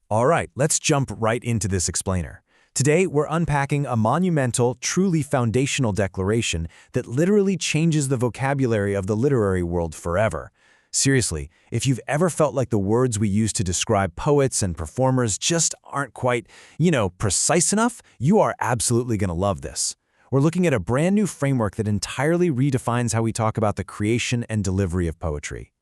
All right, let's jump right into this explainer. Today, we're unpacking a monumental, truly foundational declaration that literally changes the vocabulary of the literary world forever. Seriously, if you've ever felt like the words we use to describe poets and performers just aren't quite, precise enough, you are absolutely going to love this. We're looking at a brand new framework that entirely redefines how we talk about the creation and delivery of poetry.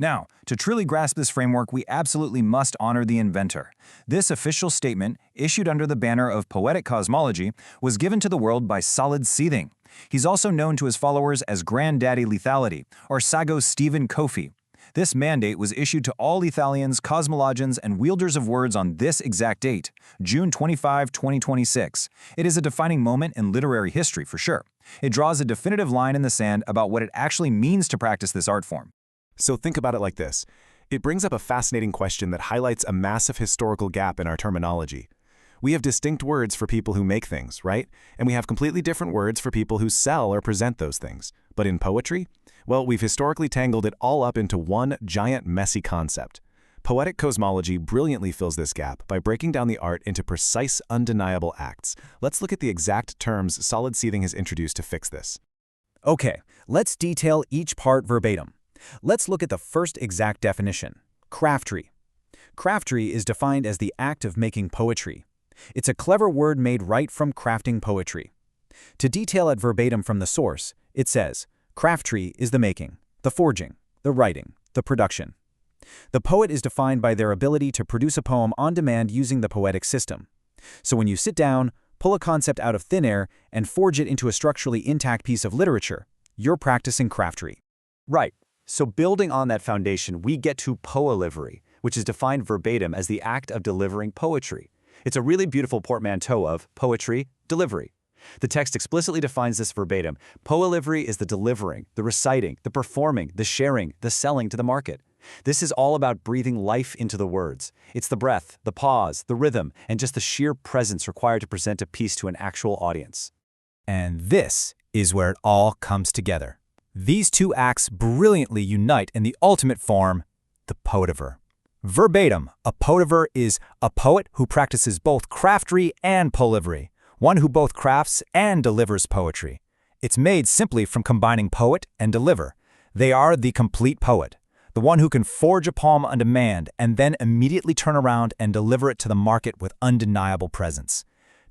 Now, to truly grasp this framework, we absolutely must honor the inventor. This official statement, issued under the banner of poetic cosmology, was given to the world by Solid Seething. He's also known to his followers as Granddaddy Lethality, or Sago Stephen Kofi. This mandate was issued to all Lethalians, cosmologians, and wielders of words on this exact date, June 25, 2026. It is a defining moment in literary history for sure. It draws a definitive line in the sand about what it actually means to practice this art form. So think about it like this. It brings up a fascinating question that highlights a massive historical gap in our terminology. We have distinct words for people who make things, right? And we have completely different words for people who sell or present those things. But in poetry, well, we've historically tangled it all up into one giant messy concept. Poetic cosmology brilliantly fills this gap by breaking down the art into precise, undeniable acts. Let's look at the exact terms Solid Seething has introduced to fix this. Okay, let's detail each part verbatim. Let's look at the first exact definition, craftry. Craftry is defined as the act of making poetry. It's a clever word made right from crafting poetry. To detail it verbatim from the source, it says, craftry is the making, the forging, the writing, the production. The poet is defined by their ability to produce a poem on demand using the poetic system. So when you sit down, pull a concept out of thin air, and forge it into a structurally intact piece of literature, you're practicing craftry. Right. So building on that foundation, we get to poelivery, which is defined verbatim as the act of delivering poetry. It's a really beautiful portmanteau of poetry, delivery. The text explicitly defines this verbatim. Poelivery is the delivering, the reciting, the performing, the sharing, the selling to the market. This is all about breathing life into the words. It's the breath, the pause, the rhythm, and just the sheer presence required to present a piece to an actual audience. And this is where it all comes together. These two acts brilliantly unite in the ultimate form, the poetiver. Verbatim, a poetiver is a poet who practices both craftry and poelivery, one who both crafts and delivers poetry. It's made simply from combining poet and deliver. They are the complete poet, the one who can forge a poem on demand and then immediately turn around and deliver it to the market with undeniable presence.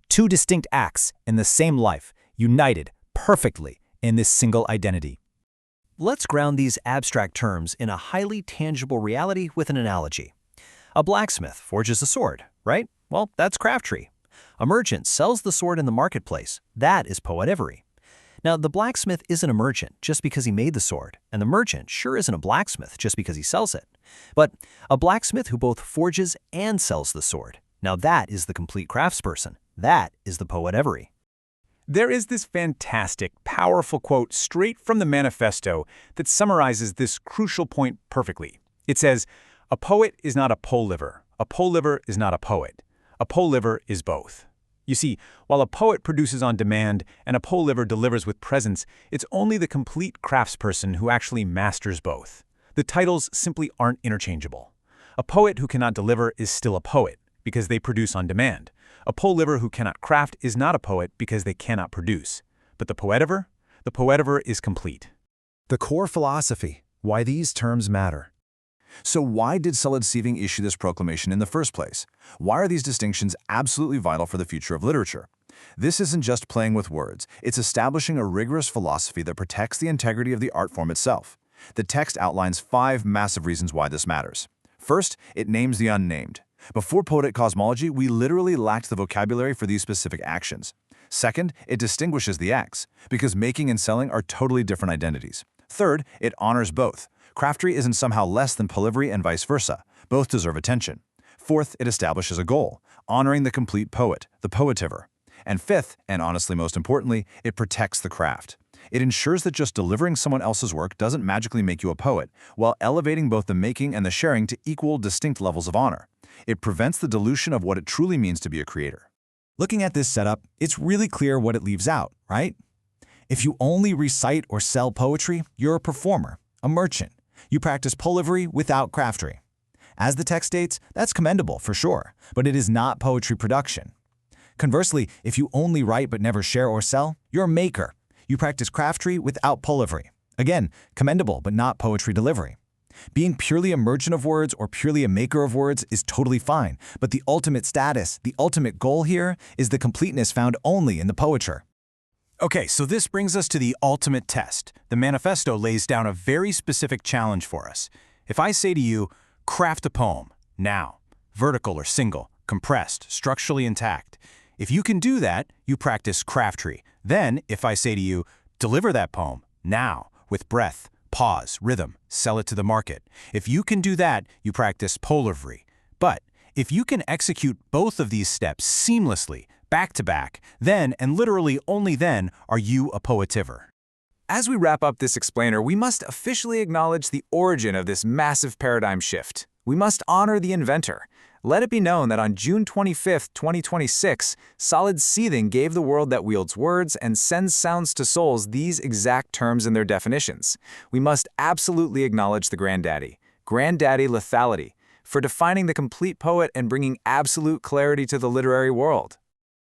Two distinct acts in the same life, united perfectly in this single identity. Let's ground these abstract terms in a highly tangible reality with an analogy. A blacksmith forges a sword, right? Well, that's craftry. A merchant sells the sword in the marketplace. That is poetivery. Now, the blacksmith isn't a merchant just because he made the sword, and the merchant sure isn't a blacksmith just because he sells it. But a blacksmith who both forges and sells the sword. Now that is the complete craftsperson. That is the poetivery. There is this fantastic, powerful quote straight from the manifesto that summarizes this crucial point perfectly. It says, "A poet is not a poeliver. A poeliver is not a poet. A poeliver is both." You see, while a poet produces on demand and a poeliver delivers with presence, it's only the complete craftsperson who actually masters both. The titles simply aren't interchangeable. A poet who cannot deliver is still a poet, because they produce on demand. A poeliver who cannot craft is not a poet because they cannot produce. But the poetiver is complete. The core philosophy, why these terms matter. So why did Solid Seething issue this proclamation in the first place? Why are these distinctions absolutely vital for the future of literature? This isn't just playing with words, it's establishing a rigorous philosophy that protects the integrity of the art form itself. The text outlines 5 massive reasons why this matters. First, it names the unnamed. Before poetic cosmology, we literally lacked the vocabulary for these specific actions. Second, it distinguishes the acts, because making and selling are totally different identities. Third, it honors both. Craftry isn't somehow less than poelivery and vice versa. Both deserve attention. Fourth, it establishes a goal, honoring the complete poet, the poetiver. And fifth, and honestly most importantly, it protects the craft. It ensures that just delivering someone else's work doesn't magically make you a poet, while elevating both the making and the sharing to equal, distinct levels of honor. It prevents the dilution of what it truly means to be a creator. Looking at this setup, it's really clear what it leaves out, right? If you only recite or sell poetry, you're a performer, a merchant. You practice poelivery without craftry. As the text states, that's commendable for sure, but it is not poetry production. Conversely, if you only write but never share or sell, you're a maker. You practice craftry without poetry. Again, commendable but not poetry delivery. Being purely a merchant of words or purely a maker of words is totally fine, but the ultimate status, the ultimate goal here, is the completeness found only in the poeter. Okay, so this brings us to the ultimate test. The manifesto lays down a very specific challenge for us. If I say to you, craft a poem, now, vertical or single, compressed, structurally intact. If you can do that, you practice craftry. Then, if I say to you, deliver that poem, now, with breath, pause, rhythm, sell it to the market. If you can do that, you practice poetry. But if you can execute both of these steps seamlessly, back to back, then, and literally only then, are you a poetiver. As we wrap up this explainer, we must officially acknowledge the origin of this massive paradigm shift. We must honor the inventor. Let it be known that on June 25, 2026, Solid Seething gave the world that wields words and sends sounds to souls these exact terms in their definitions. We must absolutely acknowledge the Granddaddy lethality, for defining the complete poet and bringing absolute clarity to the literary world.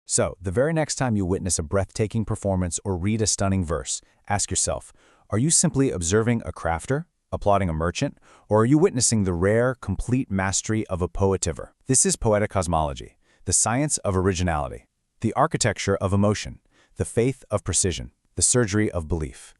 So, the very next time you witness a breathtaking performance or read a stunning verse, ask yourself, are you simply observing a crafter, applauding a merchant, or are you witnessing the rare, complete mastery of a poetiver? This is poetic cosmology, the science of originality, the architecture of emotion, the faith of precision, the surgery of belief.